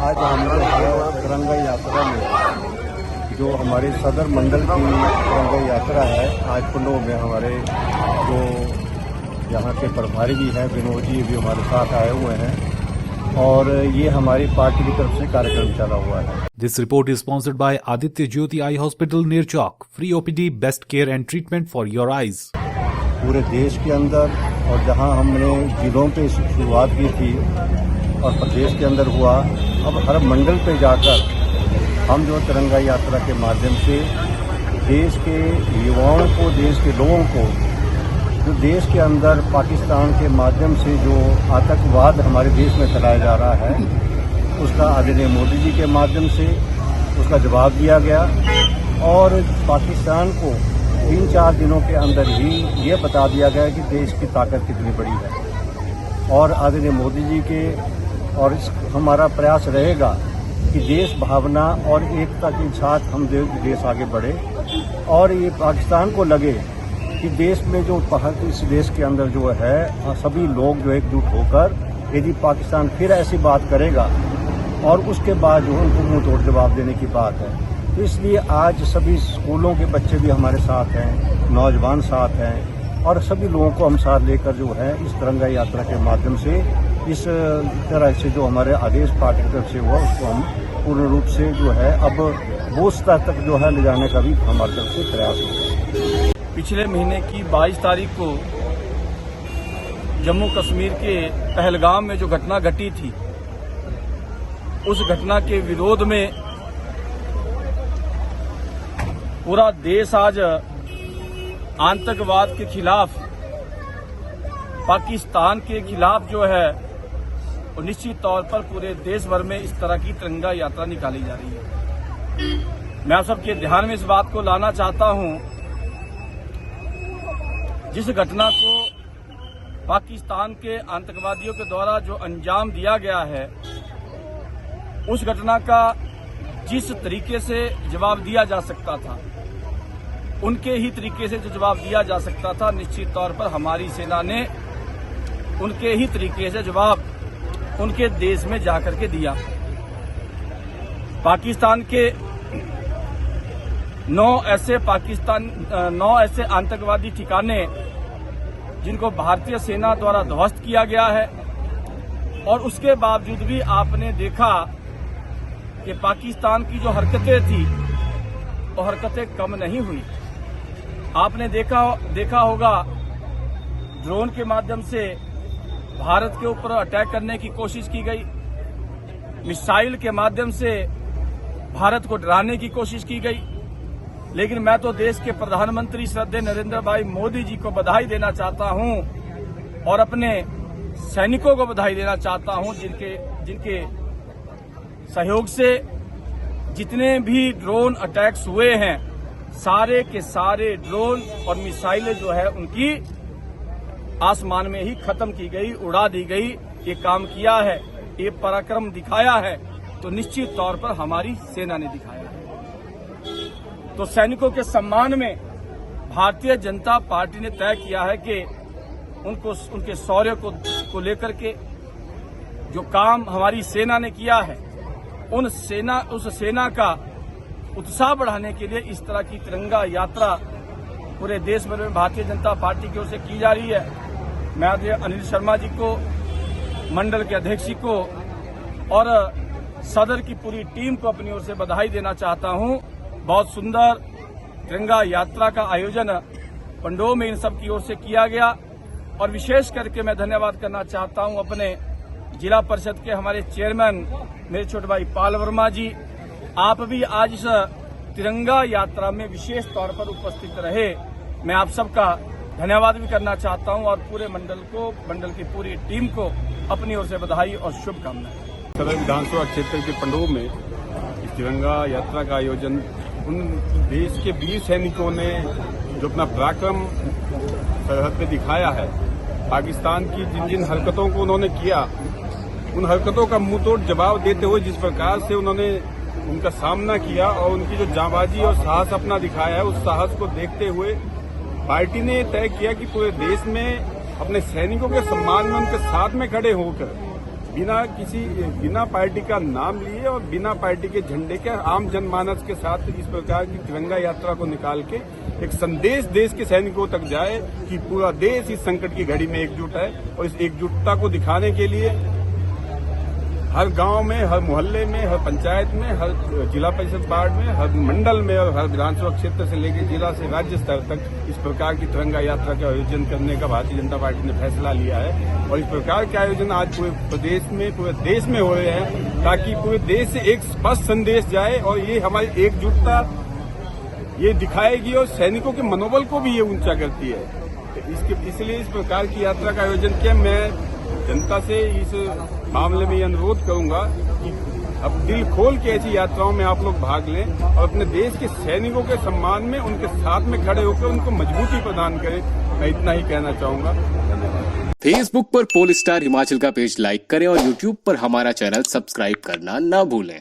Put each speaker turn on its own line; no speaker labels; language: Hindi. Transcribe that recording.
आज हम जो है तिरंगा यात्रा में जो हमारे सदर मंडल की तिरंगा यात्रा है, आज पंडोह में हमारे जो यहाँ के प्रभारी भी हैं विनोद जी भी हमारे साथ आए हुए हैं और ये हमारी पार्टी की तरफ से कार्यक्रम चला हुआ है।
This report is sponsored by Aditya Jyoti Eye Hospital near Chowk. Free OPD, best care and treatment for your eyes.
पूरे देश के अंदर और जहाँ हमने जिलों पे शुरुआत की थी और प्रदेश के अंदर हुआ, अब हर मंडल पे जाकर हम जो तिरंगा यात्रा के माध्यम से देश के युवाओं को, देश के लोगों को, जो देश के अंदर पाकिस्तान के माध्यम से जो आतंकवाद हमारे देश में फैलाया जा रहा है, उसका आदरणीय मोदी जी के माध्यम से उसका जवाब दिया गया और पाकिस्तान को 3-4 दिनों के अंदर ही ये बता दिया गया कि देश की ताकत कितनी बड़ी है। और आदरणीय मोदी जी के और हमारा प्रयास रहेगा कि देश भावना और एकता के साथ हम देश आगे बढ़े और ये पाकिस्तान को लगे कि देश में जो इस देश के अंदर जो है सभी लोग जो एकजुट होकर यदि पाकिस्तान फिर ऐसी बात करेगा और उसके बाद जो उनको मुंह तोड़ जवाब देने की बात है, तो इसलिए आज सभी स्कूलों के बच्चे भी हमारे साथ हैं, नौजवान साथ हैं और सभी लोगों को हम साथ लेकर जो है इस तिरंगा यात्रा के माध्यम से इस तरह से जो हमारे आदेश पार्टी की तरफ से हुआ उसको हम पूर्ण रूप से जो है अब वो स्तर तक जो है ले जाने का भी हमारी तरफ से प्रयास होगा।
पिछले महीने की 22 तारीख को जम्मू कश्मीर के पहलगाम में जो घटना घटी थी, उस घटना के विरोध में पूरा देश आज आतंकवाद के खिलाफ, पाकिस्तान के खिलाफ जो है और निश्चित तौर पर पूरे देश भर में इस तरह की तिरंगा यात्रा निकाली जा रही है। मैं आप सबके ध्यान में इस बात को लाना चाहता हूं, जिस घटना को पाकिस्तान के आतंकवादियों के द्वारा जो अंजाम दिया गया है, उस घटना का जिस तरीके से जवाब दिया जा सकता था, उनके ही तरीके से जो जवाब दिया जा सकता था, निश्चित तौर पर हमारी सेना ने उनके ही तरीके से जवाब उनके देश में जाकर के दिया। पाकिस्तान के 9 ऐसे आतंकवादी ठिकाने जिनको भारतीय सेना द्वारा ध्वस्त किया गया है और उसके बावजूद भी आपने देखा कि पाकिस्तान की जो हरकतें थी वो हरकतें कम नहीं हुई। आपने देखा होगा ड्रोन के माध्यम से भारत के ऊपर अटैक करने की कोशिश की गई, मिसाइल के माध्यम से भारत को डराने की कोशिश की गई, लेकिन मैं तो देश के प्रधानमंत्री श्रद्धेय नरेंद्र भाई मोदी जी को बधाई देना चाहता हूं और अपने सैनिकों को बधाई देना चाहता हूं जिनके सहयोग से जितने भी ड्रोन अटैक्स हुए हैं, सारे के सारे ड्रोन और मिसाइलें जो है उनकी आसमान में ही खत्म की गई, उड़ा दी गई। ये काम किया है, ये पराक्रम दिखाया है, तो निश्चित तौर पर हमारी सेना ने दिखाया है। तो सैनिकों के सम्मान में भारतीय जनता पार्टी ने तय किया है कि उनके शौर्य को लेकर के जो काम हमारी सेना ने किया है, उस सेना का उत्साह बढ़ाने के लिए इस तरह की तिरंगा यात्रा पूरे देश भर में भारतीय जनता पार्टी की ओर से की जा रही है। मैं आदरणीय अनिल शर्मा जी को, मंडल के अध्यक्ष जी को और सदर की पूरी टीम को अपनी ओर से बधाई देना चाहता हूं। बहुत सुंदर तिरंगा यात्रा का आयोजन पंडोह में इन सब की ओर से किया गया और विशेष करके मैं धन्यवाद करना चाहता हूं अपने जिला परिषद के हमारे चेयरमैन मेरे छोटे भाई पाल वर्मा जी। आप भी आज इस तिरंगा यात्रा में विशेष तौर पर उपस्थित रहे, मैं आप सबका धन्यवाद भी करना चाहता हूं और पूरे मंडल की पूरी टीम को अपनी ओर से बधाई और शुभकामनाएं।
सदर विधानसभा क्षेत्र के पंडोह में इस तिरंगा यात्रा का आयोजन उन देश के वीर सैनिकों ने जो अपना पराक्रम सरहद पे दिखाया है, पाकिस्तान की जिन हरकतों को उन्होंने किया, उन हरकतों का मुंहतोड़ जवाब देते हुए जिस प्रकार से उन्होंने उनका सामना किया और उनकी जो जांबाजी और साहस अपना दिखाया है, उस साहस को देखते हुए पार्टी ने तय किया कि पूरे देश में अपने सैनिकों के सम्मान में उनके साथ में खड़े होकर बिना पार्टी का नाम लिए और बिना पार्टी के झंडे के आम जनमानस के साथ इस प्रकार की तिरंगा यात्रा को निकाल के एक संदेश देश के सैनिकों तक जाए कि पूरा देश इस संकट की घड़ी में एकजुट है। और इस एकजुटता को दिखाने के लिए हर गांव में, हर मोहल्ले में, हर पंचायत में, हर जिला परिषद वार्ड में, हर मंडल में और हर विधानसभा क्षेत्र से लेकर जिला से राज्य स्तर तक इस प्रकार की तिरंगा यात्रा का आयोजन करने का भारतीय जनता पार्टी ने फैसला लिया है। और इस प्रकार के आयोजन आज पूरे प्रदेश में, पूरे देश में हो रहे हैं ताकि पूरे देश से एक स्पष्ट संदेश जाए और ये हमारी एकजुटता ये दिखाएगी और सैनिकों के मनोबल को भी ये ऊंचा करती है। इसलिए इस प्रकार की यात्रा का आयोजन किया। मैं जनता से इस मामले में ये अनुरोध करूंगा कि अब दिल खोल के ऐसी यात्राओं में आप लोग भाग लें और अपने देश के सैनिकों के सम्मान में उनके साथ में खड़े होकर उनको मजबूती प्रदान करें। मैं इतना ही कहना चाहूंगा। धन्यवाद।
फेसबुक पर पोल स्टार हिमाचल का पेज लाइक करें और यूट्यूब पर हमारा चैनल सब्सक्राइब करना ना भूलें।